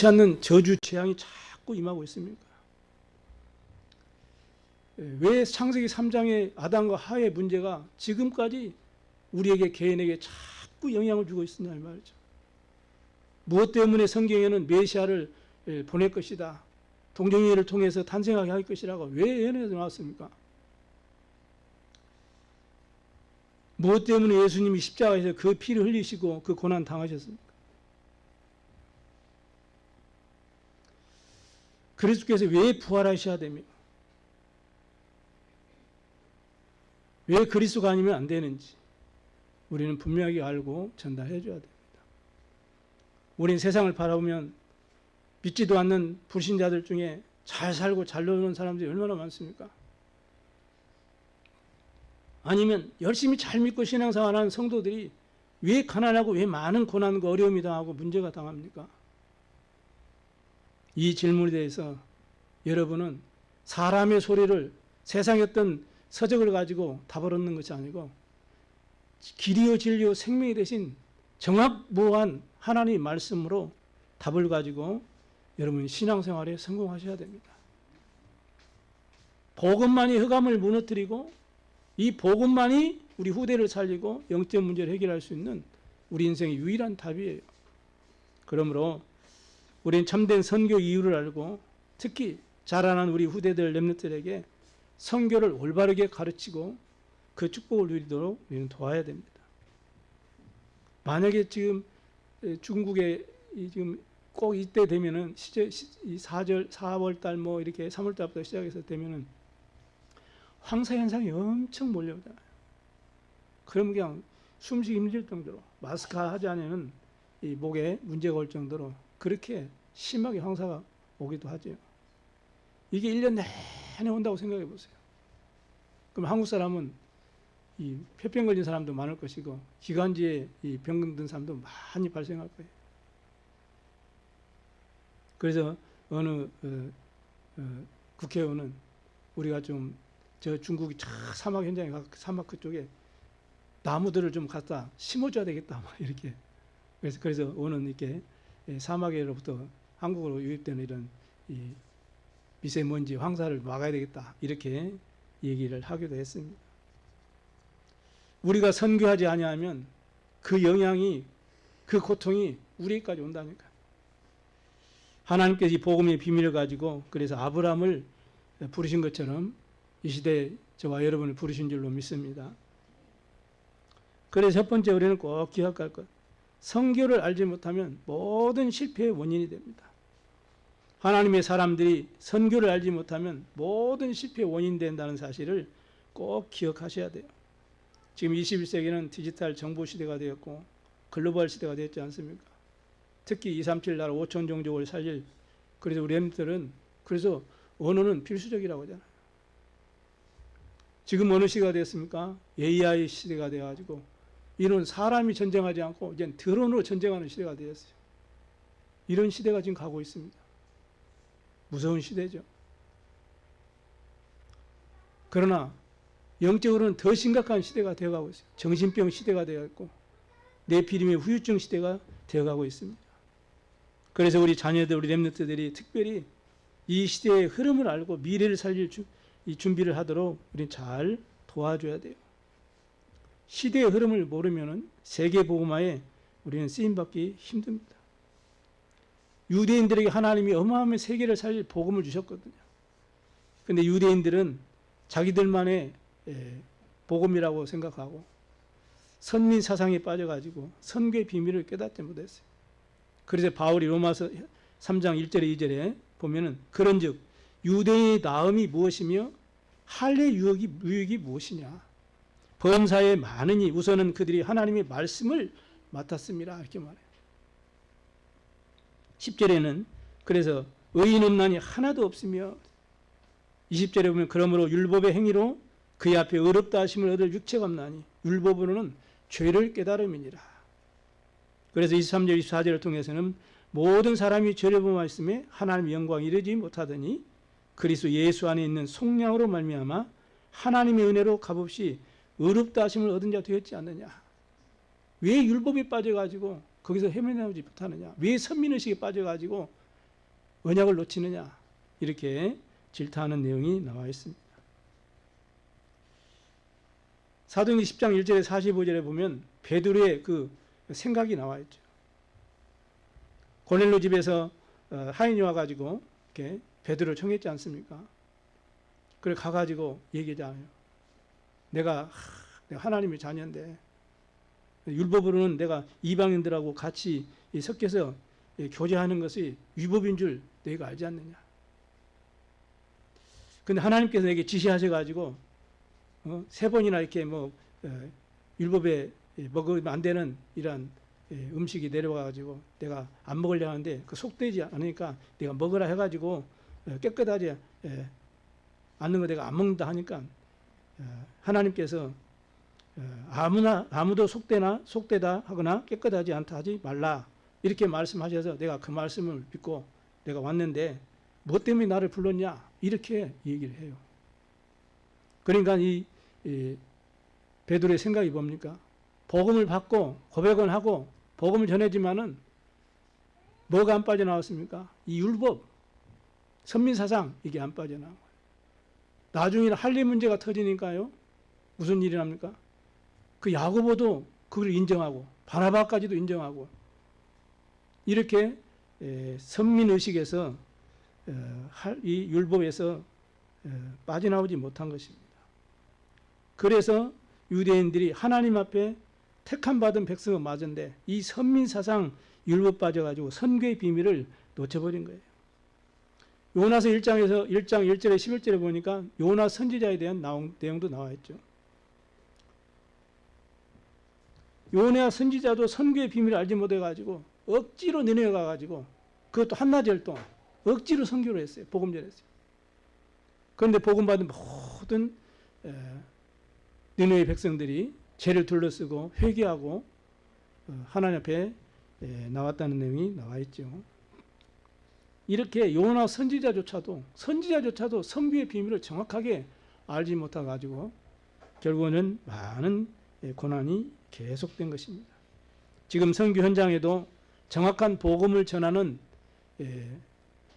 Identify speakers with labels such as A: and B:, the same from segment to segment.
A: 않는 저주 재앙이 자꾸 임하고 있습니까? 왜 창세기 3장의 아담과 하의 문제가 지금까지 우리에게 개인에게 자꾸 영향을 주고 있느냐 이 말이죠. 무엇 때문에 성경에는 메시아를 보낼 것이다, 동정이를 통해서 탄생하게 할 것이라고 왜 예언해서 나왔습니까? 무엇 때문에 예수님이 십자가에서 그 피를 흘리시고 그 고난 당하셨습니까? 그리스도께서 왜 부활하셔야 됩니까? 왜 그리스도가 아니면 안 되는지 우리는 분명하게 알고 전달해 줘야 됩니다. 우리는 세상을 바라보면 믿지도 않는 불신자들 중에 잘 살고 잘 노는 사람들이 얼마나 많습니까? 아니면 열심히 잘 믿고 신앙생활하는 성도들이 왜 가난하고 왜 많은 고난과 어려움이 당하고 문제가 당합니까? 이 질문에 대해서 여러분은 사람의 소리를, 세상의 어떤 서적을 가지고 답을 얻는 것이 아니고 길이요 진리요 생명이 되신 정확무한 하나님의 말씀으로 답을 가지고 여러분 신앙생활에 성공하셔야 됩니다. 복음만이 흑암을 무너뜨리고 이 복음만이 우리 후대를 살리고 영적 문제를 해결할 수 있는 우리 인생의 유일한 답이에요. 그러므로 우리는 참된 선교 이유를 알고 특히 자라난 우리 후대들 렘넌트들에게 선교를 올바르게 가르치고 그 축복을 누리도록 우리는 도와야 됩니다. 만약에 지금 중국에 지금 꼭 이때 되면은 이 4월 달 뭐 이렇게 3월 달부터 시작해서 되면은 황사 현상이 엄청 몰려오잖아요. 그러면 그냥 숨쉬기 힘들 정도로 마스크 하지 않으면 이 목에 문제가 올 정도로 그렇게 심하게 황사가 오기도 하죠. 이게 1년 내내 온다고 생각해 보세요. 그럼 한국 사람은 이 폐병 걸린 사람도 많을 것이고 기관지에 이 병 든 사람도 많이 발생할 거예요. 그래서 어느 국회의원은 우리가 좀 저 중국이 사막 현장에 사막 그쪽에 나무들을 좀 갖다 심어줘야 되겠다 이렇게 그래서 오는 이렇게 사막에로부터 한국으로 유입되는 이런 이 미세먼지 황사를 막아야 되겠다 이렇게 얘기를 하기도 했습니다. 우리가 선교하지 아니하면 그 영향이 그 고통이 우리까지 온다니까. 하나님께서 이 복음의 비밀을 가지고 그래서 아브라함을 부르신 것처럼 이 시대에 저와 여러분을 부르신 줄로 믿습니다. 그래서 첫 번째 우리는 꼭 기억할 것, 선교를 알지 못하면 모든 실패의 원인이 됩니다. 하나님의 사람들이 선교를 알지 못하면 모든 실패의 원인이 된다는 사실을 꼭 기억하셔야 돼요. 지금 21세기는 디지털 정보 시대가 되었고 글로벌 시대가 되었지 않습니까? 특히 237 나라 5천 종족을 살릴, 그래서 우리 렘들은 그래서 언어는 필수적이라고 하잖아요. 지금 어느 시대가 되었습니까? AI 시대가 되어가지고 이런 사람이 전쟁하지 않고 이제 드론으로 전쟁하는 시대가 되었어요. 이런 시대가 지금 가고 있습니다. 무서운 시대죠. 그러나 영적으로는 더 심각한 시대가 되어가고 있어요. 정신병 시대가 되어있고 뇌피림의 후유증 시대가 되어가고 있습니다. 그래서 우리 자녀들, 우리 렘넌트들이 특별히 이 시대의 흐름을 알고 미래를 살릴 이 준비를 하도록 우리는 잘 도와줘야 돼요. 시대의 흐름을 모르면 세계 복음화에 우리는 쓰임받기 힘듭니다. 유대인들에게 하나님이 어마어마한 세계를 살릴 복음을 주셨거든요. 그런데 유대인들은 자기들만의 복음이라고 생각하고 선민 사상에 빠져가지고 선교의 비밀을 깨닫지 못했어요. 그래서 바울이 로마서 3장 1절에 2절에 보면은 그런즉 유대인의 나음이 무엇이며 할례 유익이 무엇이냐, 범사에 많으니 우선은 그들이 하나님의 말씀을 맡았습니다 이렇게 말해요. 10절에는 그래서 의인 없나니 하나도 없으며 20절에 보면 그러므로 율법의 행위로 그의 앞에 의롭다 하심을 얻을 육체가 없나니 율법으로는 죄를 깨달음이니라. 그래서 23절 24절을 통해서는 모든 사람이 죄를 범하였음에 하나님의 영광에 이르지 못하더니 그리스도 예수 안에 있는 속량으로 말미암아 하나님의 은혜로 값없이 의롭다 하심을 얻은 자 되었지 않느냐. 왜 율법에 빠져가지고 거기서 헤매나오지 못하느냐. 왜 선민의식에 빠져가지고 언약을 놓치느냐 이렇게 질타하는 내용이 나와 있습니다. 사도행전 10장 1절에 45절에 보면 베드로의 그 생각이 나와 있죠. 고넬료 집에서 하인이 와가지고 이렇게 베드로를 청했지 않습니까? 그래 가가지고 얘기하잖아요. 내가 하나님의 자녀인데 율법으로는 내가 이방인들하고 같이 섞여서 교제하는 것이 위법인 줄 너희가 알지 않느냐. 근데 하나님께서 내게 지시하셔가지고 3번이나 이렇게 율법에 먹으면 안 되는 이러한 음식이 내려와가지고 내가 안 먹으려 하는데 그 속되지 않으니까 내가 먹으라 해가지고 깨끗하지 않는 거 내가 안 먹는다 하니까 하나님께서 아무도 속되다 하거나 깨끗하지 않다 하지 말라 이렇게 말씀하셔서 내가 그 말씀을 믿고 내가 왔는데 무엇 때문에 나를 불렀냐 이렇게 얘기를 해요. 그러니까 이 베드로의 생각이 뭡니까? 복음을 받고 고백은 하고 복음을 전해지만은 뭐가 안 빠져나왔습니까? 이 율법, 선민사상 이게 안 빠져나온 거예요. 나중에 할례 문제가 터지니까요. 무슨 일이 납니까? 그 야고보도 그걸 인정하고 바나바까지도 인정하고 이렇게 선민의식에서 이 율법에서 빠져나오지 못한 것입니다. 그래서 유대인들이 하나님 앞에 택함 받은 백성은 맞은데 이 선민사상 율법 빠져가지고 선교의 비밀을 놓쳐버린 거예요. 요나서 1장 1절에 11절에 보니까 요나 선지자에 대한 내용도 나와 있죠. 요나 선지자도 선교의 비밀을 알지 못해가지고 억지로 니네에 가가지고 그것도 한나절 동안 억지로 선교를 했어요. 복음 전했어요. 그런데 복음 받은 모든 니네의 백성들이 죄를 둘러쓰고 회개하고 하나님 앞에 나왔다는 내용이 나와 있죠. 이렇게 요나 선지자조차도 선교의 비밀을 정확하게 알지 못해가지고 결국은 많은 고난이 계속된 것입니다. 지금 선교 현장에도 정확한 복음을 전하는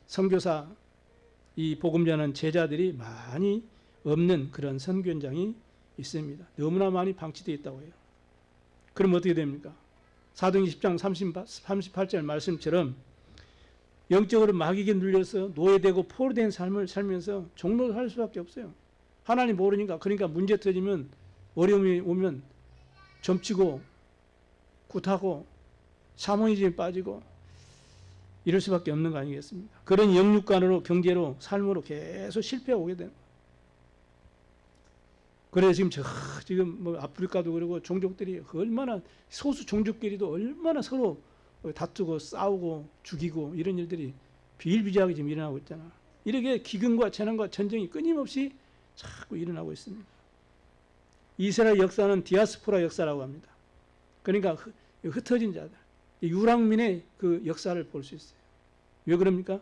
A: 선교사, 이 복음 전하는 제자들이 많이 없는 그런 선교 현장이 있습니다. 너무나 많이 방치되어 있다고 해요. 그럼 어떻게 됩니까? 사도행전 10장 38절 말씀처럼 영적으로 마귀에게 눌려서 노예되고 포로된 삶을 살면서 종로를 할 수밖에 없어요. 하나님 모르니까. 그러니까 문제 터지면 어려움이 오면 점치고 굿하고 사모니즘에 빠지고 이럴 수밖에 없는 거 아니겠습니까? 그런 영육간으로 경제로 삶으로 계속 실패하고 오게 되는 거예요. 그래서 지금 아프리카도 그러고 종족들이 얼마나 소수 종족끼리도 얼마나 서로 다투고 싸우고 죽이고 이런 일들이 비일비재하게 지금 일어나고 있잖아. 이렇게 기근과 재난과 전쟁이 끊임없이 자꾸 일어나고 있습니다. 이스라엘 역사는 디아스포라 역사라고 합니다. 그러니까 흩어진 자들, 유랑민의 그 역사를 볼 수 있어요. 왜 그럽니까?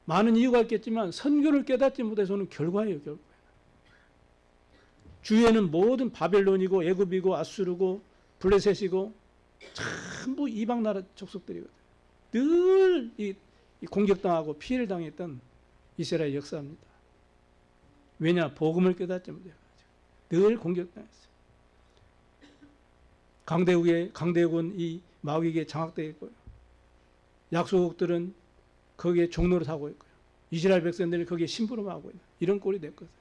A: 많은 이유가 있겠지만 선교를 깨닫지 못해서는 결과예요, 결과. 주위에는 모든 바벨론이고 애굽이고 아수르고 블레셋이고 전부 이방 나라 족속들이거든요. 늘 이 공격당하고 피해를 당했던 이스라엘 역사입니다. 왜냐? 복음을 깨닫지 못해가지고 늘 공격당했어요. 강대국은 이 마귀에게 장악되어 있고요. 약소국들은 거기에 종로를 하고 있고요. 이스라엘 백성들은 거기에 심부름하고 있는 이런 꼴이 됐거든요.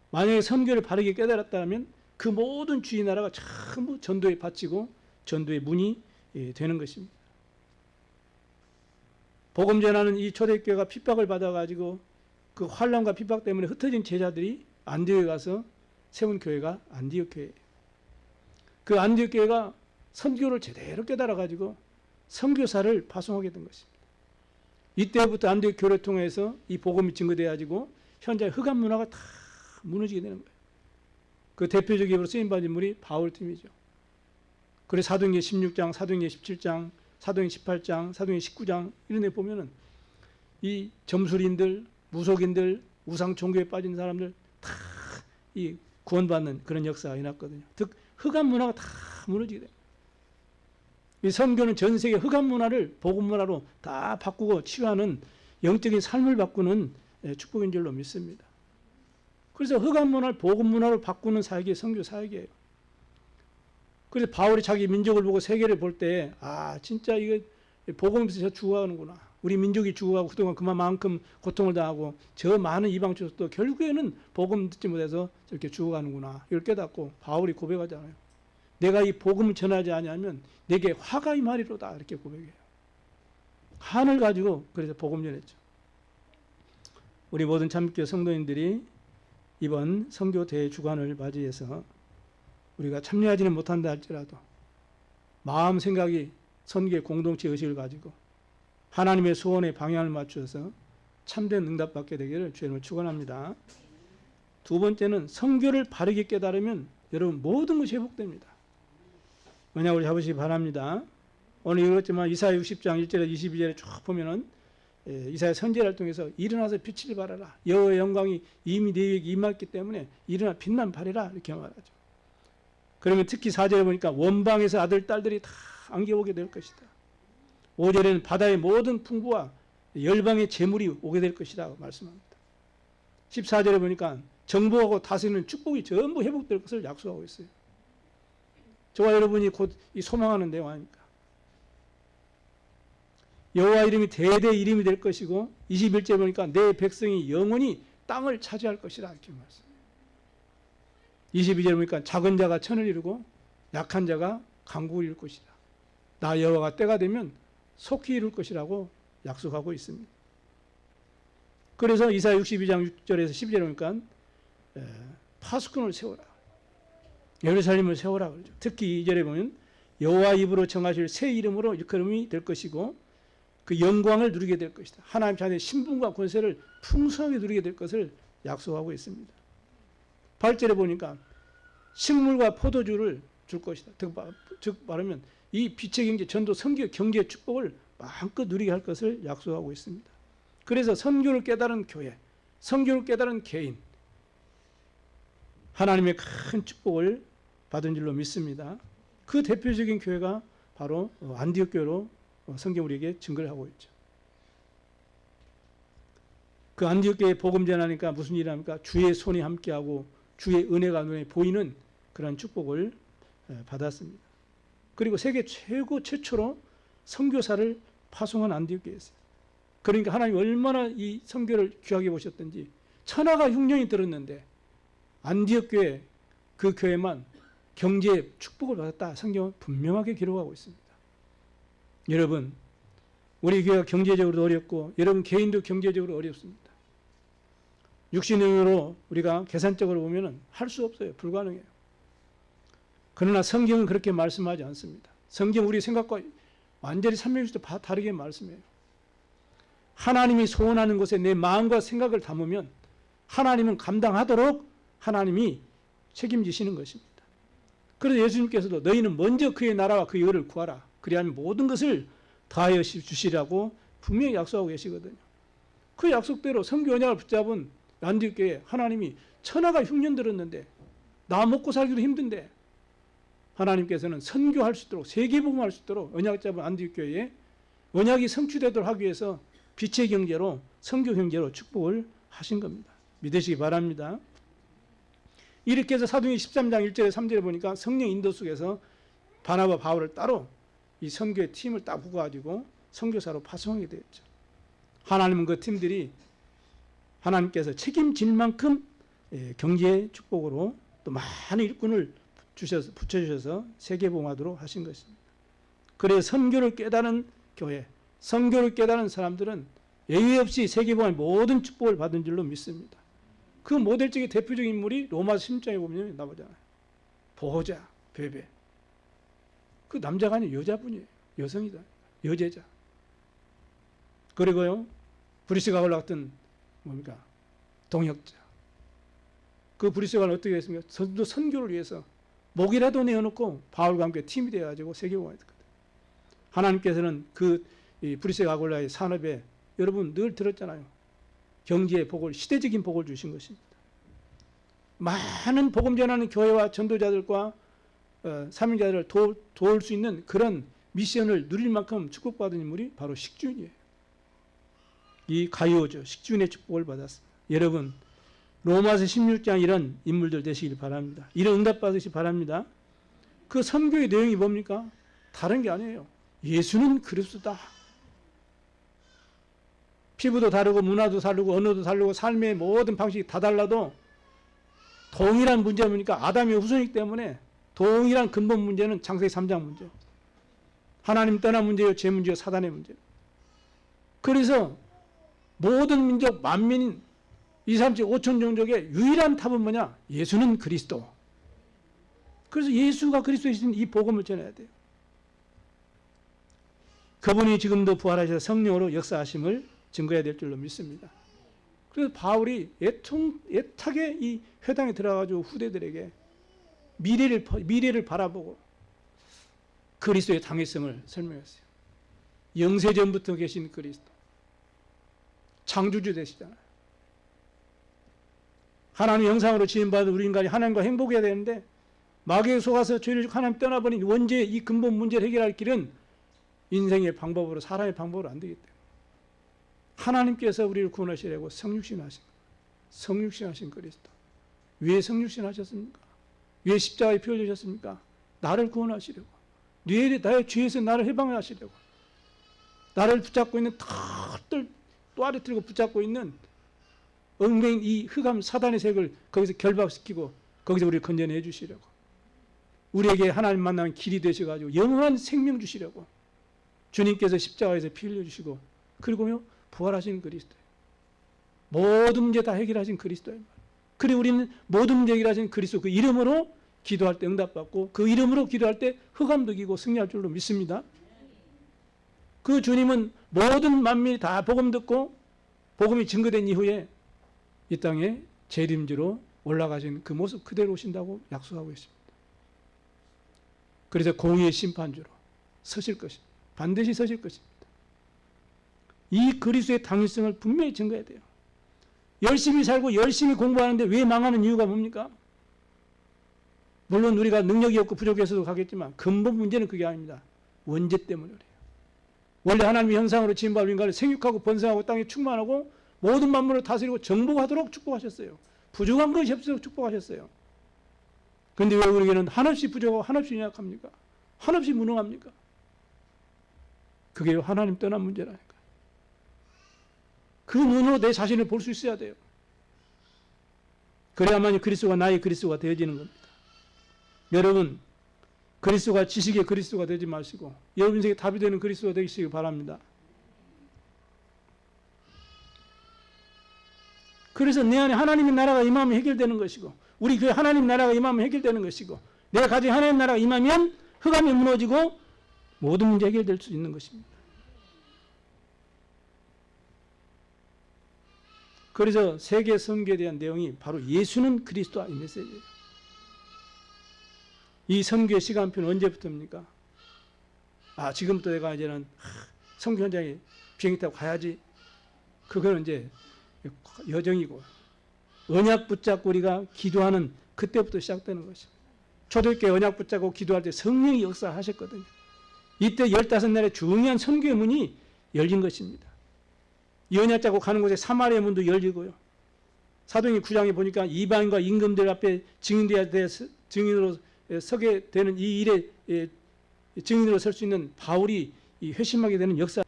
A: 만약에 선교를 바르게 깨달았다면 그 모든 주위 나라가 전부 전도에 바치고 전도의 문이 되는 것입니다. 복음 전하는 이 초대교회가 핍박을 받아가지고 그 환난과 핍박 때문에 흩어진 제자들이 안디옥에 가서 세운 교회가 안디옥 교회예요. 그 안디옥 교회가 선교를 제대로 깨달아가지고 선교사를 파송하게 된 것입니다. 이때부터 안디옥 교회를 통해서 이 복음이 증거되어가지고 현재 흑암 문화가 다 무너지게 되는 거예요. 그 대표적 인물로 쓰임받은 인물이 바울팀이죠. 그래서 사도행전 16장, 사도행전 17장, 사도행전 18장, 사도행전 19장 이런 데 보면은 이 점술인들, 무속인들, 우상 종교에 빠진 사람들 다 이 구원받는 그런 역사가 일어났거든요. 즉 흑암 문화가 다 무너지게 돼요. 이 선교는 전 세계 흑암 문화를 복음 문화로 다 바꾸고 치유하는 영적인 삶을 바꾸는 축복인 줄로 믿습니다. 그래서 흑암 문화를 복음 문화로 바꾸는 사역이 선교 사역이에요. 그래서 바울이 자기 민족을 보고 세계를 볼 때 진짜 이거 복음에서 죽어가는구나. 우리 민족이 죽어가고 그동안 그만큼 고통을 당하고 저 많은 이방 족속도 결국에는 복음 듣지 못해서 저렇게 죽어가는구나. 이걸 깨닫고 바울이 고백하잖아요. 내가 이 복음을 전하지 아니하면 내게 화가 임하리로다. 이렇게 고백해요. 한을 가지고 그래서 복음 전했죠. 우리 모든 참교회 성도님들이 이번 선교 대주간을 맞이해서 우리가 참여하지는 못한다 할지라도 마음 생각이 선교의 공동체 의식을 가지고 하나님의 소원에 방향을 맞추어서 참된 응답받게 되기를 주님을 축원합니다. 두 번째는 선교를 바르게 깨달으면 여러분 모든 것이 회복됩니다. 언약을 잡으시기 바랍니다. 오늘 읽었지만 이사야 60장 1절에 22절에 쭉 보면은 이사야 선지자를 통해서 일어나서 빛을 발하라. 여호와의 영광이 이미 너희에게 임했기 때문에 일어나 빛만 발해라. 이렇게 말하죠. 그러면 특히 4절에 보니까 원방에서 아들 딸들이 다 안겨오게 될 것이다. 5절에는 바다의 모든 풍부와 열방의 재물이 오게 될 것이다 말씀합니다. 14절에 보니까 정복하고 다스리는 축복이 전부 회복될 것을 약속하고 있어요. 저와 여러분이 곧 이 소망하는 내용 아닙니까? 여호와 이름이 대대 이름이 될 것이고 21절에 보니까 내 백성이 영원히 땅을 차지할 것이라 이렇게 말씀해요. 22절에 보니까 작은 자가 천을 이루고 약한 자가 강국을 이룰 것이다. 나 여호와가 때가 되면 속히 이룰 것이라고 약속하고 있습니다. 그래서 이사야 62장 6절에서 12절에 보니까 파수꾼을 세워라. 예루살렘을 세워라 그러죠. 특히 2절에 보면 여호와 입으로 정하실 새 이름으로 일컬음이 될 것이고 그 영광을 누리게 될 것이다. 하나님 자녀의 신분과 권세를 풍성하게 누리게 될 것을 약속하고 있습니다. 8절에 보니까 식물과 포도주를 줄 것이다. 즉 말하면 이 빛의 경제, 전도, 선교, 경제 축복을 마음껏 누리게 할 것을 약속하고 있습니다. 그래서 선교를 깨달은 교회, 선교를 깨달은 개인, 하나님의 큰 축복을 받은 줄로 믿습니다. 그 대표적인 교회가 바로 안디옥 교회로 성경 우리에게 증거를 하고 있죠. 그 안디옥 교회 복음 전하니까 무슨 일을 합니까? 주의 손이 함께하고 주의 은혜가 눈에 보이는 그런 축복을 받았습니다. 그리고 세계 최초로 선교사를 파송한 안디옥 교회였어요. 그러니까 하나님 얼마나 이 선교를 귀하게 보셨던지 천하가 흉년이 들었는데 안디옥 교회 그 교회만 경제 축복을 받았다. 성경은 분명하게 기록하고 있습니다. 여러분, 우리 교회가 경제적으로 어렵고 여러분 개인도 경제적으로 어렵습니다. 육신으로 우리가 계산적으로 보면 할 수 없어요. 불가능해요. 그러나 성경은 그렇게 말씀하지 않습니다. 성경 우리 생각과 완전히 360도 다르게 말씀해요. 하나님이 소원하는 것에 내 마음과 생각을 담으면 하나님은 감당하도록 하나님이 책임지시는 것입니다. 그래서 예수님께서도 너희는 먼저 그의 나라와 그의 의를 구하라. 그리하면 모든 것을 다하여 주시라고 분명히 약속하고 계시거든요. 그 약속대로 선교 언약을 붙잡은 안디옥 교회 하나님이 천하가 흉년 들었는데 나 먹고 살기도 힘든데 하나님께서는 선교할 수 있도록 세계복음할 수 있도록 언약 잡은 안디옥 교회에 언약이 성취되도록 하기 위해서 빛의 경제로 선교 경제로 축복을 하신 겁니다. 믿으시기 바랍니다. 이렇게 해서 사도행전 13장 1절에 3절에 보니까 성령 인도 속에서 바나바 바울을 따로 이 선교의 팀을 딱 묶어가지고 선교사로 파송하게 되었죠. 하나님은 그 팀들이 하나님께서 책임질 만큼 경제 축복으로 또 많은 일꾼을 붙여주셔서 세계봉하도록 하신 것입니다. 그래서 선교를 깨달은 교회, 선교를 깨달은 사람들은 예외 없이 세계봉의 모든 축복을 받은 줄로 믿습니다. 그 모델적인 대표적인 인물이 로마서 16장에 보면 나오잖아요. 보호자, 베베. 그 남자가 아니라 여자분이에요. 여성이다. 여제자. 그리고요, 브리스가 올라갔던 뭡니까? 동역자. 그 브리스가 어떻게 했습니까? 선교를 위해서 목이라도 내어놓고 바울과 함께 팀이 되어가지고 세계공화에 됐거든요. 하나님께서는 그 브리스 아골라의 산업에 여러분 늘 들었잖아요. 경제의 복을, 시대적인 복을 주신 것입니다. 많은 복음 전하는 교회와 전도자들과 사명자들을 도울 수 있는 그런 미션을 누릴 만큼 축복받은 인물이 바로 식주인이에요. 이 가이오죠. 식주인의 축복을 받았습니다. 여러분, 로마서 16장 이런 인물들 되시길 바랍니다. 이런 응답 받으시기 바랍니다. 그 선교의 내용이 뭡니까? 다른 게 아니에요. 예수는 그리스도다. 피부도 다르고 문화도 다르고 언어도 다르고 삶의 모든 방식이 다 달라도 동일한 문제가 뭡니까? 아담의 후손이기 때문에 동일한 근본 문제는 창세기 3장 문제. 하나님 떠난 문제요, 죄 문제요, 사단의 문제. 그래서 모든 민족, 만민, 2, 3, 7, 5천 종족의 유일한 답은 뭐냐? 예수는 그리스도. 그래서 예수가 그리스도이신 이 복음을 전해야 돼요. 그분이 지금도 부활하셔서 성령으로 역사하심을 증거해야 될 줄로 믿습니다. 그래서 바울이 애타게 이 회당에 들어가가지고 후대들에게 미래를 바라보고 그리스도의 당위성을 설명했어요. 영세전부터 계신 그리스도. 창조주 되시잖아요. 하나님의 형상으로 지음받은 우리 인간이 하나님과 행복해야 되는데 마귀에 속아서 죄를 지고 하나님 떠나버린 원죄의 이 근본 문제를 해결할 길은 인생의 방법으로, 사람의 방법으로 안 되기 때문에 하나님께서 우리를 구원하시려고 성육신하신 거예요. 성육신하신 그리스도. 왜 성육신하셨습니까? 왜 십자가에 피 흘리셨습니까? 나를 구원하시려고. 나의 죄에서 나를 해방하시려고. 나를 붙잡고 있는 또 아래 들고 붙잡고 있는 엉맹인 이 흑암 사단의 색을 거기서 결박시키고 거기서 우리를 건져내 주시려고. 우리에게 하나님 만나는 길이 되셔가지고 영원한 생명 주시려고. 주님께서 십자가에서 피 흘려주시고 그리고요 부활하신 그리스도예요. 모든 문제 다 해결하신 그리스도예요. 그리고 우리는 모든 문제 해결하신 그리스도 그 이름으로 기도할 때 응답받고 그 이름으로 기도할 때 흑암도 이기고 승리할 줄로 믿습니다. 그 주님은 모든 만민이 다 복음 듣고 복음이 증거된 이후에 이 땅에 재림주로 올라가신 그 모습 그대로 오신다고 약속하고 있습니다. 그래서 공의의 심판주로 서실 것입니다. 반드시 서실 것입니다. 이 그리스도의 당위성을 분명히 증거해야 돼요. 열심히 살고 열심히 공부하는데 왜 망하는 이유가 뭡니까? 물론 우리가 능력이 없고 부족해서도 가겠지만 근본 문제는 그게 아닙니다. 원죄 때문에 그래요. 원래 하나님의 형상으로 지음받은 인간을 생육하고 번성하고 땅에 충만하고 모든 만물을 다스리고 정복하도록 축복하셨어요. 부족한 것이 없도록 축복하셨어요. 그런데 왜 우리에게는 한없이 부족하고 한없이 연약합니까? 한없이 무능합니까? 그게 하나님 떠난 문제라니까. 그 눈으로 내 자신을 볼 수 있어야 돼요. 그래야만 그리스도가 나의 그리스도가 되어지는 겁니다. 여러분, 그리스도가 지식의 그리스도가 되지 마시고 여러분 인생에 답이 되는 그리스도가 되시기 바랍니다. 그래서 내 안에 하나님의 나라가 임하면 해결되는 것이고 우리 교회 하나님 나라가 임하면 해결되는 것이고 내가 가진 하나님 나라가 임하면 흑암이 무너지고 모든 문제 해결될 수 있는 것입니다. 그래서 세계 선교에 대한 내용이 바로 예수는 그리스도와 이 메시지예요. 이 선교의 시간표는 언제부터입니까? 지금부터 내가 이제는 선교 현장에 비행기 타고 가야지. 그거는 이제 여정이고 언약 붙잡고 우리가 기도하는 그때부터 시작되는 것입니다. 초대교회 언약 붙잡고 기도할 때 성령이 역사하셨거든요. 이때 15날의 중요한 선교의 문이 열린 것입니다. 이 언약 잡고 가는 곳에 사마리아 문도 열리고요. 사도행전 9장에 보니까 이방인과 임금들 앞에 증인으로 서게 되는 이 일에 증인으로 설 수 있는 바울이 회심하게 되는 역사.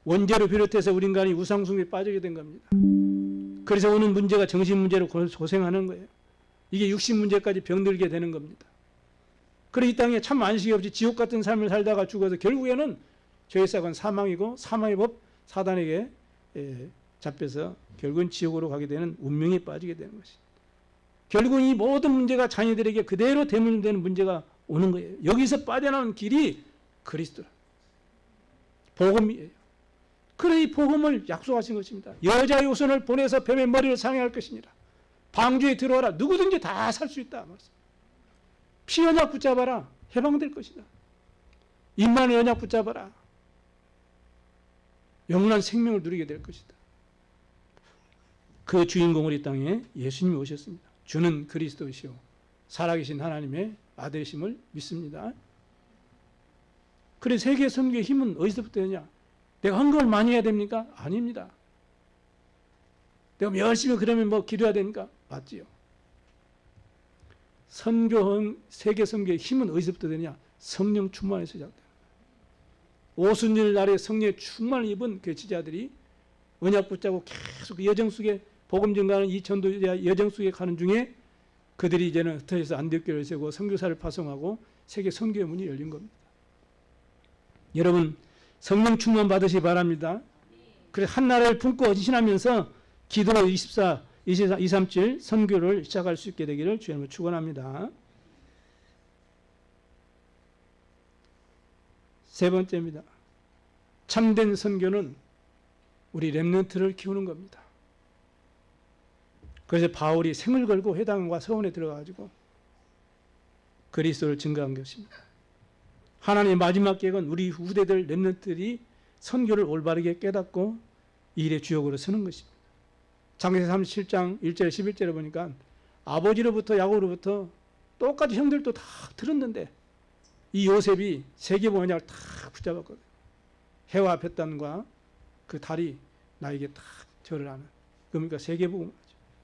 A: 원죄를 비롯해서 우리 인간이 우상숭배에 빠지게 된 겁니다. 그래서 오는 문제가 정신 문제로 고생하는 거예요. 이게 육신 문제까지 병들게 되는 겁니다. 그래 이 땅에 참 안식이 없이 지옥 같은 삶을 살다가 죽어서 결국에는 죄의 삭은 사망이고 사망의 법 사단에게 잡혀서 결국은 지옥으로 가게 되는 운명에 빠지게 되는 것입니다. 결국 이 모든 문제가 자녀들에게 그대로 대문되는 문제가 오는 거예요. 여기서 빠져나오는 길이 그리스도 복음이에요. 그래 이 복음을 약속하신 것입니다. 여자의 후손을 보내서 뱀의 머리를 상해할 것이니라. 방주에 들어와라. 누구든지 다 살 수 있다. 피 언약 붙잡아라. 해방될 것이다. 임만의 언약 붙잡아라. 영원한 생명을 누리게 될 것이다. 그 주인공을 이 땅에 예수님이 오셨습니다. 주는 그리스도시오 살아계신 하나님의 아들이심을 믿습니다. 그래 세계 선교의 힘은 어디서부터 되냐? 내가 헌금을 많이 해야 됩니까? 아닙니다. 내가 열심히 그러면 뭐 기도해야 되니까 맞지요. 세계 선교의 힘은 어디서부터 되냐? 성령 충만에서 시작돼요. 오순절 날에 성령의 충만을 입은 그 지자들이 언약 붙잡고 계속 여정 속에 복음 전가하는 이 전도 여정 속에 가는 중에 그들이 이제는 흩어져서 안디옥교회를 세우고 선교사를 파송하고 세계 선교의 문이 열린 겁니다. 여러분 성령 충만 받으시기 바랍니다. 그래서 한 나라를 품고 헌신하면서 기도로 24, 237 선교를 시작할 수 있게 되기를 주님을 축원합니다. 세 번째입니다. 참된 선교는 우리 렘넌트를 키우는 겁니다. 그래서 바울이 생을 걸고 회당과 서원에 들어가가지고 그리스도를 증거한 것입니다. 하나님의 마지막 계획은 우리 후대들 렘넌트들이 선교를 올바르게 깨닫고 이 일의 주역으로 서는 것입니다. 창세기 37장 1절 11절에 보니까 아버지로부터 야곱으로부터 똑같이 형들도 다 들었는데 이 요셉이 세계복음 언약을 딱 붙잡았거든요. 해와 볕단과 그 달이 나에게 딱 절을 하는. 그러니까 세계복음.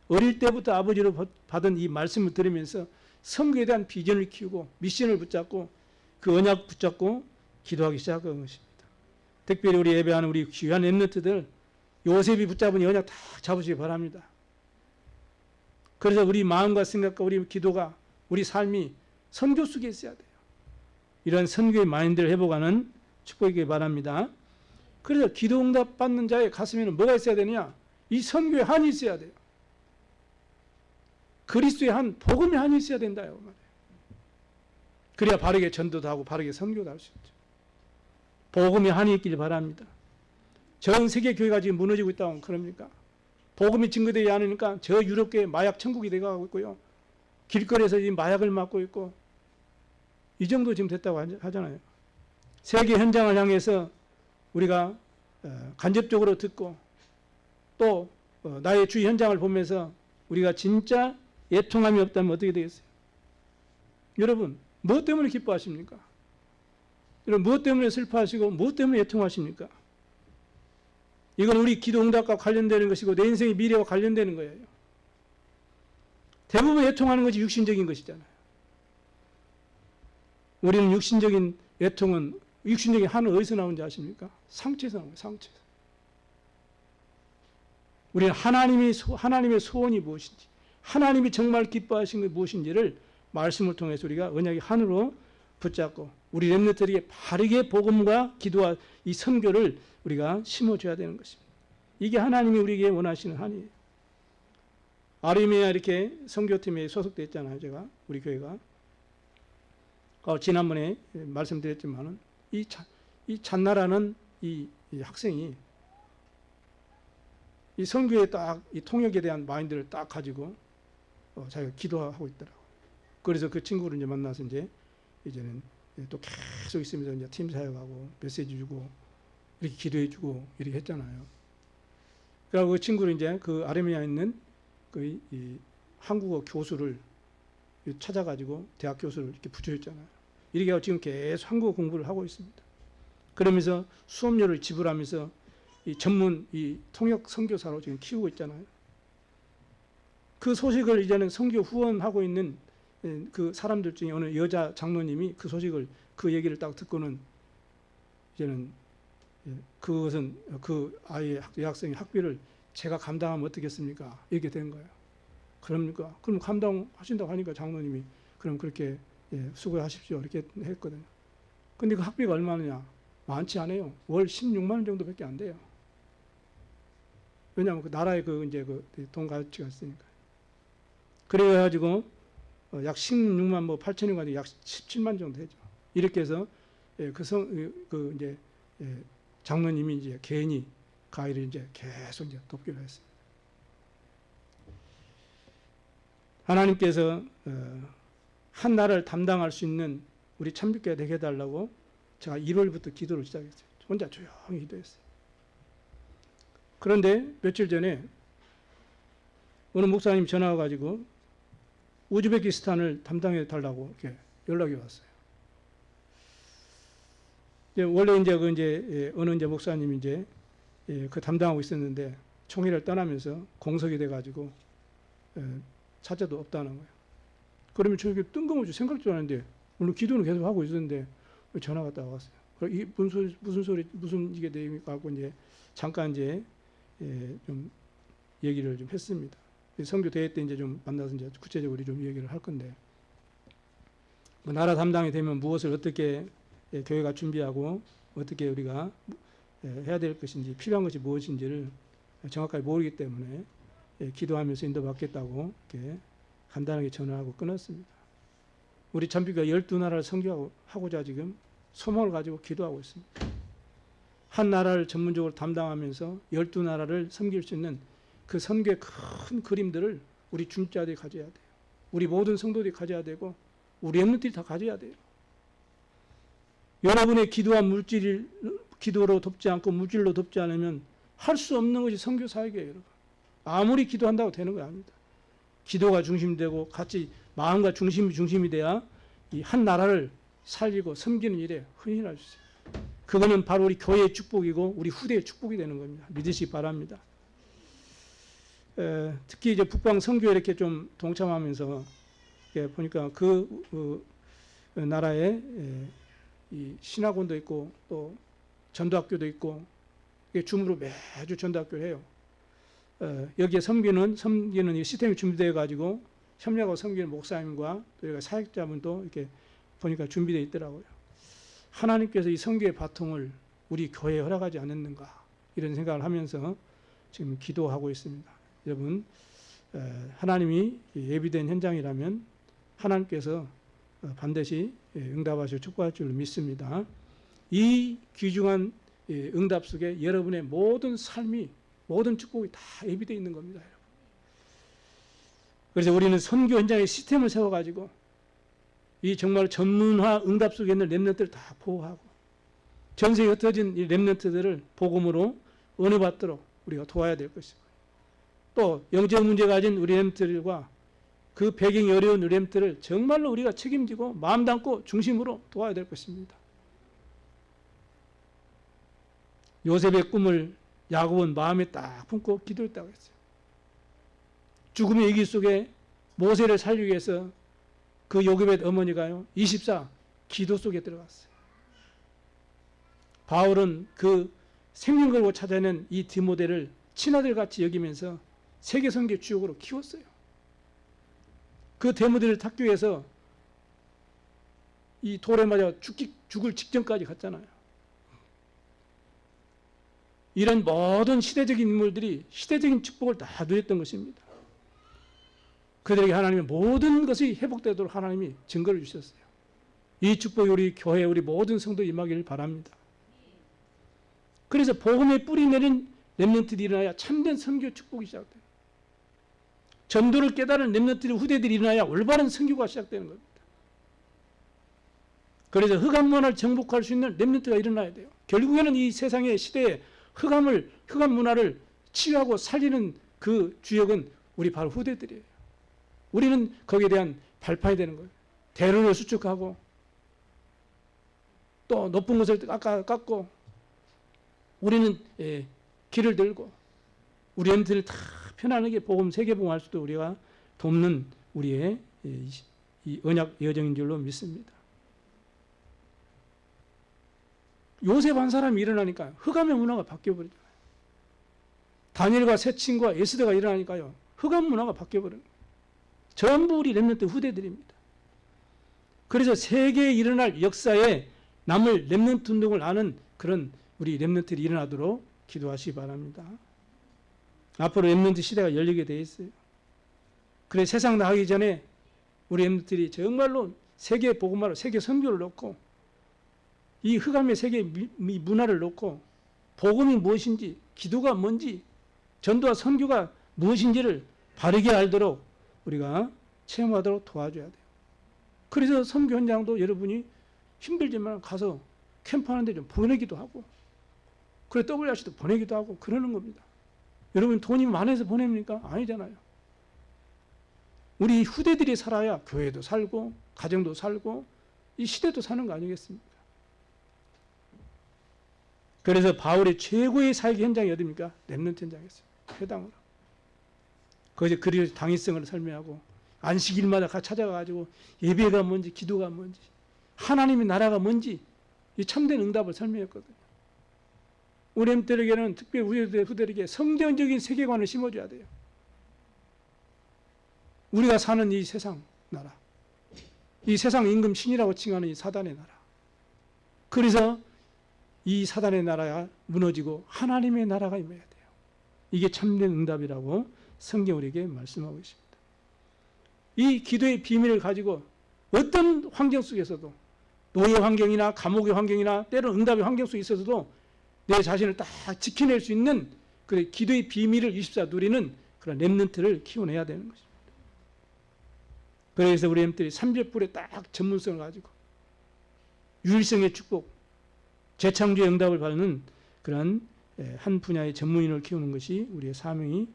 A: 어릴 때부터 아버지로 받은 이 말씀을 들으면서 선교에 대한 비전을 키우고 미션을 붙잡고 그 언약 붙잡고 기도하기 시작한 것입니다. 특별히 우리 예배하는 우리 귀한 렘넌트들 요셉이 붙잡은 이 언약 다 잡으시기 바랍니다. 그래서 우리 마음과 생각과 우리 기도가 우리 삶이 선교 속에 있어야 돼요. 이런 선교의 마인드를 회복하는 축복이기 바랍니다. 그래서 기도 응답 받는 자의 가슴에는 뭐가 있어야 되느냐? 이 선교의 한이 있어야 돼요. 그리스도의 한, 복음의 한이 있어야 된다요. 그래야 바르게 전도도 하고 바르게 선교도 할 수 있죠. 복음의 한이 있길 바랍니다. 전 세계 교회가 지금 무너지고 있다고 그럽니까? 복음이 증거되지 않으니까 저 유럽계 마약 천국이 되어가고 있고요. 길거리에서 지금 마약을 맞고 있고 이 정도 지금 됐다고 하잖아요. 세계 현장을 향해서 우리가 간접적으로 듣고 또 나의 주위 현장을 보면서 우리가 진짜 애통함이 없다면 어떻게 되겠어요? 여러분 무엇 때문에 기뻐하십니까? 여러분 무엇 때문에 슬퍼하시고 무엇 때문에 애통하십니까? 이건 우리 기도 응답과 관련되는 것이고 내 인생의 미래와 관련되는 거예요. 대부분 애통하는 것이 육신적인 것이잖아요. 우리는 육신적인 애통은 육신적인 한은 어디서 나오는지 아십니까? 상처에서 나온 거예요. 상처에서. 우리는 하나님의 소원이 무엇인지 하나님이 정말 기뻐하신 것이 무엇인지를 말씀을 통해서 우리가 언약의 한으로 붙잡고 우리 렘넌트들에게 바르게 복음과 기도와 이 선교를 우리가 심어줘야 되는 것입니다. 이게 하나님이 우리에게 원하시는 한이에요. 아르메니아 이렇게 선교팀에 소속되어 있잖아요. 제가 우리 교회가 지난번에 말씀드렸지만은 이 찬나라는 이 학생이 이 선교에 딱 이 통역에 대한 마인드를 딱 가지고 자기가 기도하고 있더라고. 그래서 그 친구를 이제 만나서 이제는 또 계속 있으면서 이제 팀 사역하고 메시지 주고 이렇게 기도해주고 이렇게 했잖아요. 그리고 그 친구를 이제 그 아르메니아에 있는 이 한국어 교수를 찾아가지고 대학 교수를 이렇게 붙여줬잖아요. 이렇게 하고 지금 계속 한국어 공부를 하고 있습니다. 그러면서 수업료를 지불하면서 이 전문 이 통역 선교사로 지금 키우고 있잖아요. 그 소식을 이제는 선교 후원하고 있는 그 사람들 중에 어느 여자 장로님이 그 소식을 그 얘기를 딱 듣고는 이제는 그것은 그 아이의 여학생의 학비를 제가 감당하면 어떻겠습니까? 이렇게 된 거예요. 그럽니까? 그럼 감당하신다고 하니까 장로님이 그럼 그렇게 수고하십시오 이렇게 했거든요. 근데 그 학비가 얼마냐? 많지 않아요. 월 16만 원 정도밖에 안 돼요. 왜냐하면 그 나라에 이제 돈 가치가 있으니까. 그래가지고 약 16만 뭐 8천원 가지고 약 17만 정도 되죠. 이렇게 해서 이제 장로님이 이제 괜히 그 아이를 이제 계속 이제 돕기로 했습니다. 하나님께서 한 나라를 담당할 수 있는 우리 참빛교회가 되게 해달라고 제가 1월부터 기도를 시작했어요. 혼자 조용히 기도했어요. 그런데 며칠 전에 어느 목사님 전화가 가지고 우즈베키스탄을 담당해 달라고 이렇게 연락이 왔어요. 원래 이제 어느 이제 목사님이 이제 그 담당하고 있었는데 총회를 떠나면서 공석이 돼가지고 찾아도 없다는 거예요. 그러면 저에게 뜬금없이 생각도 안 하는데 물론 기도는 계속 하고 있었는데 전화가 딱 왔어요. 이 무슨 이게 내용이 갖고 이제 잠깐 이제 좀 얘기를 좀 했습니다. 선교 대회 때 이제 좀 만나서 이제 구체적으로 좀 얘기를 할 건데, 뭐 나라 담당이 되면 무엇을 어떻게 교회가 준비하고 어떻게 우리가 해야 될 것인지 필요한 것이 무엇인지를 정확하게 모르기 때문에 기도하면서 인도받겠다고 이렇게 간단하게 전화하고 끊었습니다. 우리 참비가 12나라를 선교하고자 지금 소망을 가지고 기도하고 있습니다. 한 나라를 전문적으로 담당하면서 12나라를 섬길 수 있는 그 선교의 큰 그림들을 우리 중자들이 가져야 돼요. 우리 모든 성도들이 가져야 되고 우리 엠넌트들이 다 가져야 돼요. 여러분의 기도와 기도로 돕지 않고 물질로 돕지 않으면 할 수 없는 것이 선교 사역이에요, 여러분. 아무리 기도한다고 되는 거 아닙니다. 기도가 중심되고 같이 마음과 중심이 돼야 이 한 나라를 살리고 섬기는 일에 헌신할 수 있어요. 그거는 바로 우리 교회의 축복이고 우리 후대의 축복이 되는 겁니다. 믿으시기 바랍니다. 특히 이제 북방 선교에 이렇게 좀 동참하면서 보니까 그 나라에 이 신학원도 있고 또 전도학교도 있고 줌으로 매주 전도학교를 해요. 여기에 섬기는 이 시스템이 준비되어 가지고 협력하고 섬기는 목사님과 또 여기 사역자분도 이렇게 보니까 준비되어 있더라고요. 하나님께서 이 선교의 바통을 우리 교회에 허락하지 않았는가 이런 생각을 하면서 지금 기도하고 있습니다. 여러분, 하나님이 예비된 현장이라면 하나님께서 반드시 응답하시고 축복할 줄 믿습니다. 이 귀중한 응답 속에 여러분의 모든 삶이 모든 축복이 다 예비되어 있는 겁니다. 여러분. 그래서 우리는 선교 현장의 시스템을 세워가지고 이 정말 전문화 응답 속에 있는 렘넌트를 다 보호하고 전 세계에 흩어진 이 렘넌트들을 복음으로 은혜받도록 우리가 도와야 될 것이고, 또 영적 문제 가진 우리 렘넌트들과 그 배경이 어려운 렘넌트를 정말로 우리가 책임지고 마음 담고 중심으로 도와야 될 것입니다. 요셉의 꿈을 야곱은 마음에 딱 품고 기도했다고 했어요. 죽음의 위기 속에 모세를 살리기 위해서 그 요셉의 어머니가요 24 기도 속에 들어갔어요. 바울은 그 생명 걸고 찾아낸 이 디모데를 친아들같이 여기면서 세계 선교 주역으로 키웠어요. 그 디모데를 학교에서 이 돌에 맞아 죽을 직전까지 갔잖아요. 이런 모든 시대적인 인물들이 시대적인 축복을 다 누렸던 것입니다. 그들에게 하나님의 모든 것이 회복되도록 하나님이 증거를 주셨어요. 이 축복이 우리 교회, 우리 모든 성도 임하기를 바랍니다. 그래서 복음의 뿌리 내린 렘넌트들이 일어나야 참된 선교 축복이 시작돼요. 전도를 깨달은 렘넌트들 후대들이 일어나야 올바른 선교가 시작되는 겁니다. 그래서 흑암 문화를 정복할 수 있는 렘넌트가 일어나야 돼요. 결국에는 이 세상의 시대에 흑암 문화를 치유하고 살리는 그 주역은 우리 바로 후대들이에요. 우리는 거기에 대한 발판이 되는 거예요. 대로를 수축하고 또 높은 것을 깎고 우리는 길을 들고 우리 렘넌트를 다 편안하게 복음 세계복음할 수도 우리가 돕는 우리의 이 언약 여정인 줄로 믿습니다. 요셉 한 사람이 일어나니까 흑암의 문화가 바뀌어버리잖아요. 다니엘과 세 친구와 에스더가 일어나니까요 흑암 문화가 바뀌어버리는 거예요. 전부 우리 렘넌트 후대들입니다. 그래서 세계에 일어날 역사에 남을 렘넌트 운동을 아는 그런 우리 렘넌트들이 일어나도록 기도하시기 바랍니다. 앞으로 렘넌트 시대가 열리게 돼 있어요. 그래 세상 나가기 전에 우리 렘넌트들이 정말로 세계 복음화로 세계 선교를 놓고 이 흑암의 세계 문화를 놓고 복음이 무엇인지, 기도가 뭔지, 전도와 선교가 무엇인지를 바르게 알도록 우리가 체험하도록 도와줘야 돼요. 그래서 선교 현장도 여러분이 힘들지만 가서 캠프하는데 좀 보내기도 하고, 그래 WRC도 보내기도 하고 그러는 겁니다. 여러분 돈이 많아서 보냅니까? 아니잖아요. 우리 후대들이 살아야 교회도 살고 가정도 살고 이 시대도 사는 거 아니겠습니까? 그래서 바울의 최고의 사역 현장이 어디입니까? 렘넌트 현장이었어요. 회당으로. 거기서 그리스도의 당위성을 설명하고 안식일마다 같이 찾아가지고 예배가 뭔지 기도가 뭔지 하나님의 나라가 뭔지 이 참된 응답을 설명했거든요. 우리 엠들에게는 특별히 우리 후대들에게 성경적인 세계관을 심어줘야 돼요. 우리가 사는 이 세상 나라, 이 세상 임금 신이라고 칭하는 이 사단의 나라. 그래서 이 사단의 나라가 무너지고 하나님의 나라가 임해야 돼요. 이게 참된 응답이라고 성경 우리에게 말씀하고 있습니다. 이 기도의 비밀을 가지고 어떤 환경 속에서도 노예 환경이나 감옥의 환경이나 때로는 응답의 환경 속에 있어서도 내 자신을 딱 지켜낼 수 있는 그 기도의 비밀을 24 누리는 그런 렘넌트를 키워내야 되는 것입니다. 그래서 우리 엠들이 300불의 딱 전문성을 가지고 유일성의 축복, 재창조의 응답을 받는 그런 한 분야의 전문인을 키우는 것이 우리의 사명이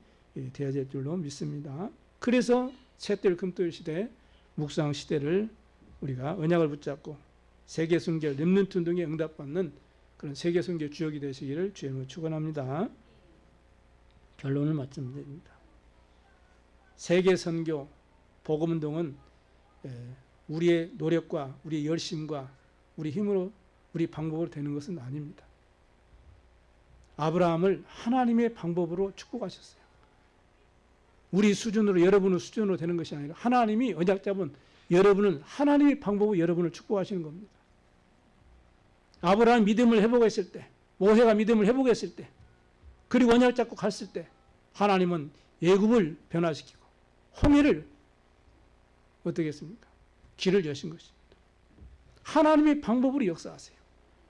A: 되어야 될 줄로 믿습니다. 그래서 셋들 금토일 시대, 묵상 시대를 우리가 언약을 붙잡고 세계 선교, 렘넌트 운동에 응답받는 그런 세계 선교 주역이 되시기를 주님으로 축원합니다. 결론을 말씀드립니다. 세계 선교, 복음 운동은 우리의 노력과 우리의 열심과 우리 힘으로 우리 방법으로 되는 것은 아닙니다. 아브라함을 하나님의 방법으로 축복하셨어요. 우리 수준으로 여러분의 수준으로 되는 것이 아니라 하나님이 언약 잡은 여러분은 하나님의 방법으로 여러분을 축복하시는 겁니다. 아브라함 믿음을 회복했을 때, 모세가 믿음을 회복했을 때, 그리고 언약 잡고 갔을 때 하나님은 애굽을 변화시키고 홍해를 어떻게 했습니까? 길을 여신 것입니다. 하나님의 방법으로 역사하세요.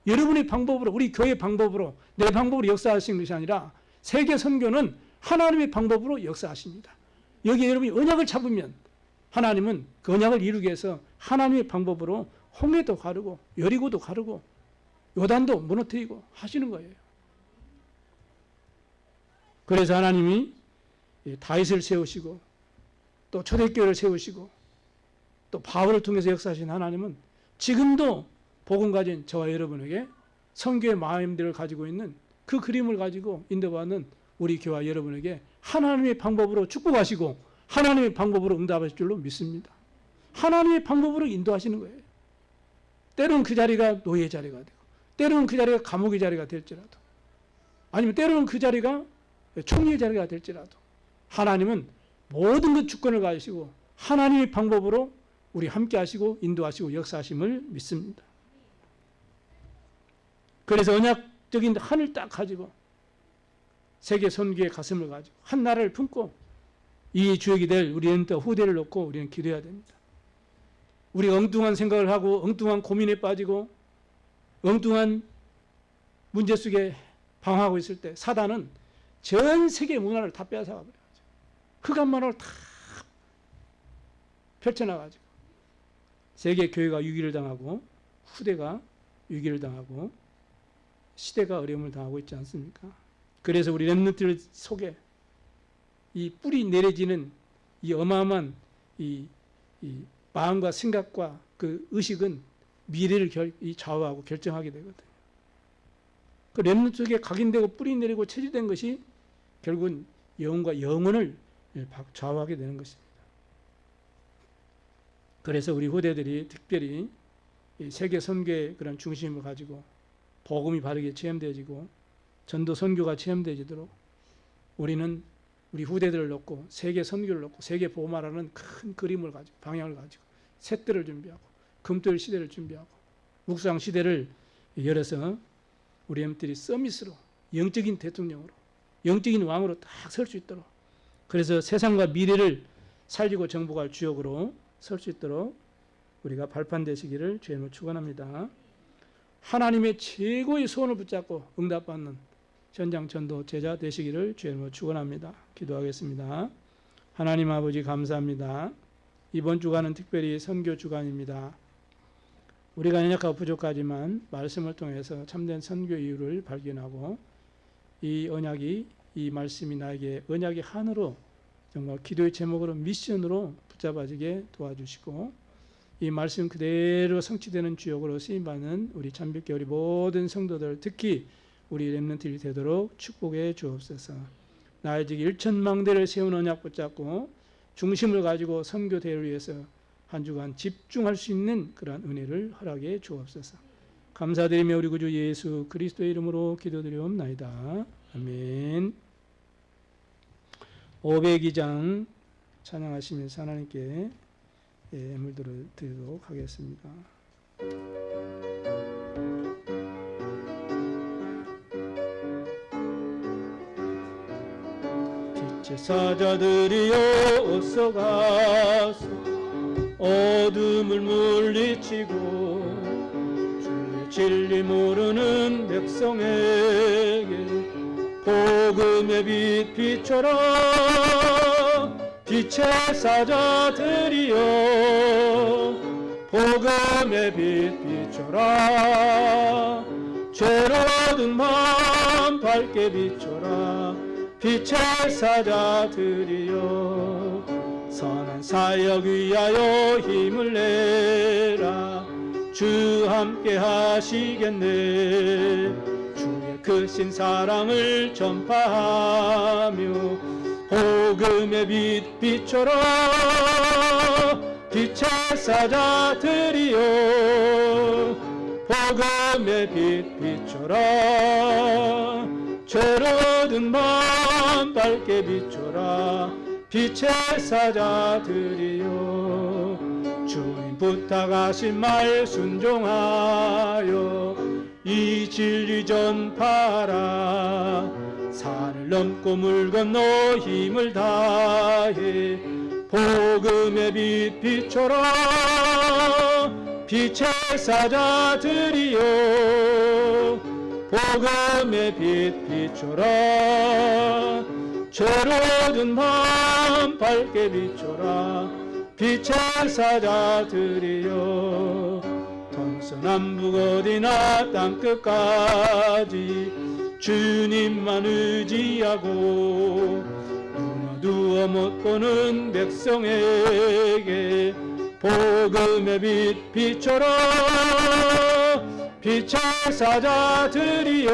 A: 여러분의 방법으로, 우리 교회 방법으로, 내 방법으로 역사하시는 것이 아니라 세계 선교는 하나님의 방법으로 역사하십니다. 여기 여러분이 언약을 잡으면 하나님은 그 언약을 이루기 위해서 하나님의 방법으로 홍해도 가르고 여리고도 가르고 요단도 무너뜨리고 하시는 거예요. 그래서 하나님이 다윗을 세우시고 또 초대교회를 세우시고 또 바울을 통해서 역사하신 하나님은 지금도 복음 가진 저와 여러분에게 선교의 마음들을 가지고 있는 그 그림을 가지고 인도받는 우리 교회와 여러분에게 하나님의 방법으로 축복하시고 하나님의 방법으로 응답하실 줄로 믿습니다. 하나님의 방법으로 인도하시는 거예요. 때로는 그 자리가 노예 자리가 되고 때로는 그 자리가 감옥의 자리가 될지라도 아니면 때로는 그 자리가 총리의 자리가 될지라도 하나님은 모든 그 주권을 가지시고 하나님의 방법으로 우리 함께 하시고 인도하시고 역사하심을 믿습니다. 그래서 언약적인 한을 딱 가지고 세계 선교의 가슴을 가지고 한 나라를 품고 이 주역이 될 우리는 또 후대를 놓고 우리는 기도해야 됩니다. 우리가 엉뚱한 생각을 하고 엉뚱한 고민에 빠지고 엉뚱한 문제 속에 방황하고 있을 때 사단은 전 세계 문화를 다 빼앗아가버려요. 흑암만을 다 펼쳐놔가지고 세계 교회가 위기를 당하고 후대가 위기를 당하고 시대가 어려움을 당하고 있지 않습니까? 그래서 우리 렘넌트들 속에 이 뿌리 내려지는 이 어마어마한 이 마음과 생각과 그 의식은 미래를 좌우하고 결정하게 되거든요. 그 렘넌트 속에 각인되고 뿌리 내리고 체질된 것이 결국은 영혼과 영혼을 좌우하게 되는 것입니다. 그래서 우리 후대들이 특별히 세계 선교의 그런 중심을 가지고 복음이 바르게 체험되어지고 전도 선교가 체험되어지도록 우리는 우리 후대들을 놓고 세계 선교를 놓고 세계 복음화라는 큰 그림을 가지고 방향을 가지고 셋들을 준비하고 금토일 시대를 준비하고 묵상 시대를 열어서 우리 엠들이 서밋으로 영적인 대통령으로 영적인 왕으로 딱 설 수 있도록 그래서 세상과 미래를 살리고 정복할 주역으로 설 수 있도록 우리가 발판되시기를 주님으로 축원합니다. 하나님의 최고의 소원을 붙잡고 응답받는 현장 전도 제자 되시기를 주님으로 축원합니다. 기도하겠습니다. 하나님 아버지 감사합니다. 이번 주간은 특별히 선교 주간입니다. 우리가 연약하고 부족하지만 말씀을 통해서 참된 선교 이유를 발견하고 이 언약이 이 말씀이 나에게 언약의 한으로 정말 기도의 제목으로 미션으로 붙잡아지게 도와주시고 이 말씀 그대로 성취되는 주역으로 쓰임받는 우리 참빛교 우리 모든 성도들 특히 우리 렘넌트들이 되도록 축복해 주옵소서. 나의 즉 일천망대를 세운 언약 붙잡고 중심을 가지고 선교 대회를 위해서 한 주간 집중할 수 있는 그러한 은혜를 허락해 주옵소서. 감사드리며 우리 구주 예수 그리스도의 이름으로 기도드리옵나이다. 아멘. 502장 찬양하시면서 하나님께 예물 드리도록 하겠습니다. 빛의 사자들이여 어서 가서 어둠을 물리치고 주의 진리 모르는 백성에게 복음의 빛 비춰라. 빛의 사자들이여 복음의 빛 비춰라. 죄로든 마음 밝게 비춰라. 빛의 사자들이여 선한 사역 위하여 힘을 내라. 주 함께 하시겠네. 주의 크신 사랑을 전파하며 복음의 빛 비춰라. 빛의 사자들이여 복음의 빛 비춰라. 죄로든 마음 밝게 비춰라. 빛의 사자들이여 주님 부탁하신 말 순종하여 이 진리 전파라. 산을 넘고 물 건너 힘을 다해 복음의 빛 비춰라. 빛의 사자들이여 복음의 빛 비춰라. 죄로든 마음 밝게 비춰라. 빛의 사자들이여 동서남북 어디나 땅끝까지 주님만 의지하고 눈 어두워 못 보는 백성에게 복음의 빛 비춰라. 빛의 사자들이여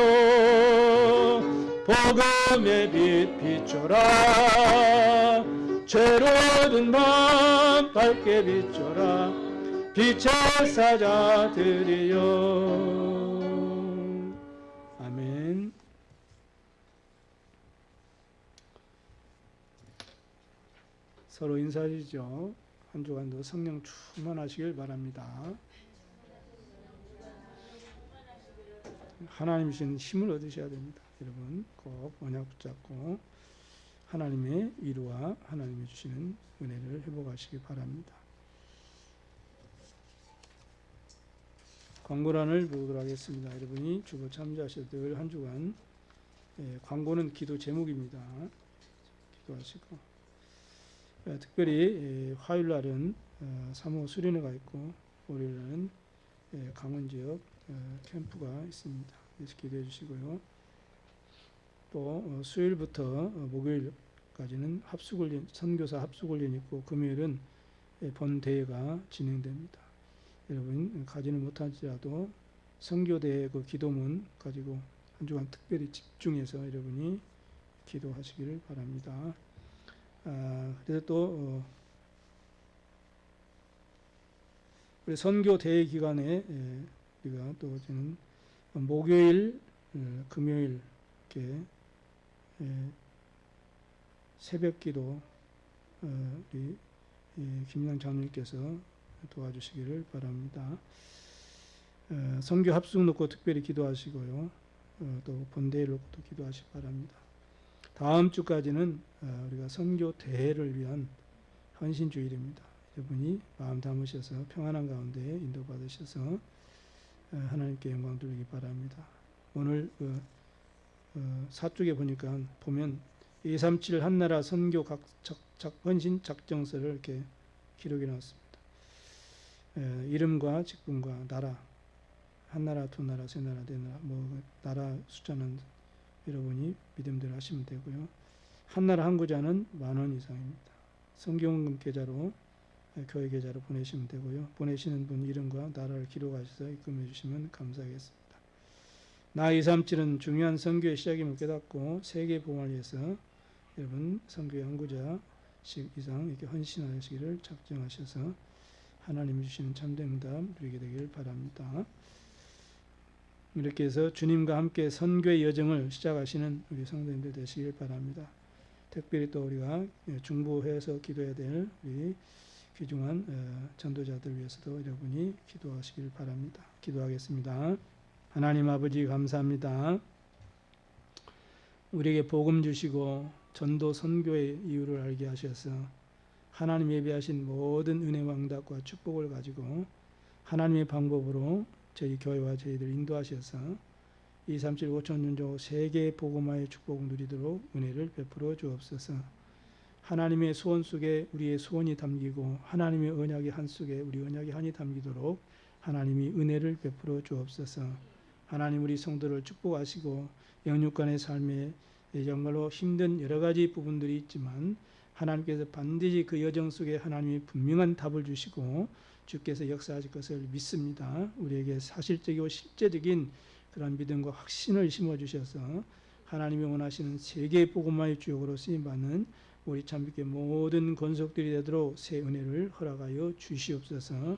A: 복음의 빛 비춰라. 죄로든 마음 밝게 비춰라. 빛의 사자들이여. 아멘. 서로 인사드리죠. 한 주간도 성령 충만하시길 바랍니다. 하나님 주신 힘을 얻으셔야 됩니다. 여러분 꼭 언약 붙잡고 하나님의 위로와 하나님이 주시는 은혜를 회복하시기 바랍니다. 광고란을 보도록 하겠습니다. 여러분이 주보 참조하셔도 한 주간 광고는 기도 제목입니다. 기도하시고 특별히 화요일 날은 사모 수련회가 있고 월요일 날은 강원 지역 캠프가 있습니다. 그래서 기도해 주시고요. 또 수요일부터 목요일까지는 합숙훈련, 선교사 합숙훈련이 있고 금요일은 본대회가 진행됩니다. 여러분 가지는 못하더라도 선교대회 그 기도문 가지고 한 주간 특별히 집중해서 여러분이 기도하시기를 바랍니다. 그래서 또 우리 선교대회 기간에 우리가 또 저는 목요일, 금요일 이렇게 새벽기도 우리 김양 장로님께서 도와주시기를 바랍니다. 선교 합숙 놓고 특별히 기도하시고요. 또 본대회를 놓고도 기도하시기 바랍니다. 다음 주까지는 우리가 선교 대회를 위한 헌신주일입니다. 여러분이 마음 담으셔서 평안한 가운데 인도받으셔서 하나님께 영광 돌리기 바랍니다. 오늘 사쪽에 보면 237 한나라 선교 헌신 작정서를 이렇게 기록해 놨습니다. 이름과 직분과 나라, 한나라, 두 나라, 세 나라, 네 나라, 나라 숫자는 여러분이 믿음대로 하시면 되고요. 한나라 한 구자는 10,000원 이상입니다. 성경헌금 계좌로 교회 계좌로 보내시면 되고요. 보내시는 분 이름과 나라를 기록하셔서 입금해 주시면 감사하겠습니다. 나 237은 중요한 선교의 시작임을 깨닫고 세계 복음을 위해서 여러분 선교 연구자식 이상 이렇게 헌신하시기를 작정하셔서 하나님이 주시는 참된 응답 누리게 되기를 바랍니다. 이렇게 해서 주님과 함께 선교의 여정을 시작하시는 우리 성도님들 되시길 바랍니다. 특별히 또 우리가 중보해서 기도해야 될 우리 귀중한 전도자들 위해서도 여러분이 기도하시길 바랍니다. 기도하겠습니다. 하나님 아버지 감사합니다. 우리에게 복음 주시고 전도 선교의 이유를 알게 하셔서 하나님 예비하신 모든 은혜와 응답과 축복을 가지고 하나님의 방법으로 저희 교회와 저희들 인도하셔서 237 5천 윤족 세계 복음화의 축복을 누리도록 은혜를 베풀어 주옵소서. 하나님의 소원 속에 우리의 소원이 담기고 하나님의 언약의 한 속에 우리 언약의 한이 담기도록 하나님이 은혜를 베풀어 주옵소서. 하나님 우리 성도를 축복하시고 영육간의 삶에 정말로 힘든 여러 가지 부분들이 있지만 하나님께서 반드시 그 여정 속에 하나님이 분명한 답을 주시고 주께서 역사하실 것을 믿습니다. 우리에게 사실적이고 실제적인 그런 믿음과 확신을 심어주셔서 하나님이 원하시는 세계 복음화의 주역으로 쓰임받는 우리 참빛교회 모든 권속들이 되도록 새 은혜를 허락하여 주시옵소서.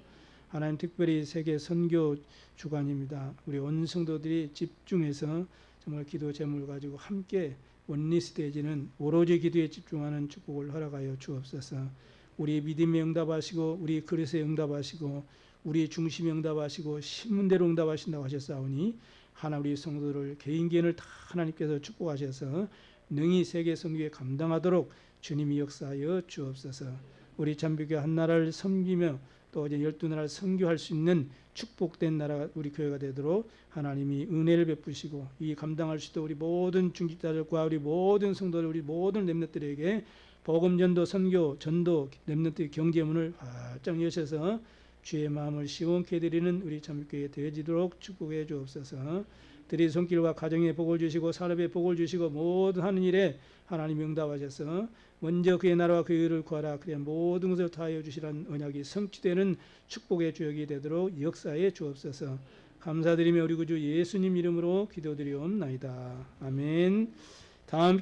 A: 하나님 특별히 세계 선교 주간입니다. 우리 온 성도들이 집중해서 정말 기도 제목을 가지고 함께 원리스되어지는 오로지 기도에 집중하는 축복을 허락하여 주옵소서. 우리 믿음에 응답하시고 우리 그릇에 응답하시고 우리 중심에 응답하시고 신문대로 응답하신다고 하셨사오니 하나 우리 성도들 개인개인을 다 하나님께서 축복하셔서 능히 세계 선교에 감당하도록 주님이 역사하여 주옵소서. 우리 참비교회 한 나라를 섬기며 또 이제 12나라를 선교할 수 있는 축복된 나라가 우리 교회가 되도록 하나님이 은혜를 베푸시고 이 감당할 수 있도록 우리 모든 중직자들과 우리 모든 성도들 우리 모든 렘넌트들에게 복음 전도 선교 전도 렘넌트의 경제문을 활짝 여셔서 주의 마음을 시원케 드리는 우리 참교회 되어지도록 축복해 주옵소서. 들의 손길과 가정에 복을 주시고 산업에 복을 주시고 모든 하는 일에 하나님 응답하셔서 먼저 그의 나라와 그의 의를 구하라. 그래야 모든 것을 다하여 주시라는 언약이 성취되는 축복의 주역이 되도록 역사해 주옵소서. 감사드리며 우리 구주 예수님 이름으로 기도드리옵나이다. 아멘. 다음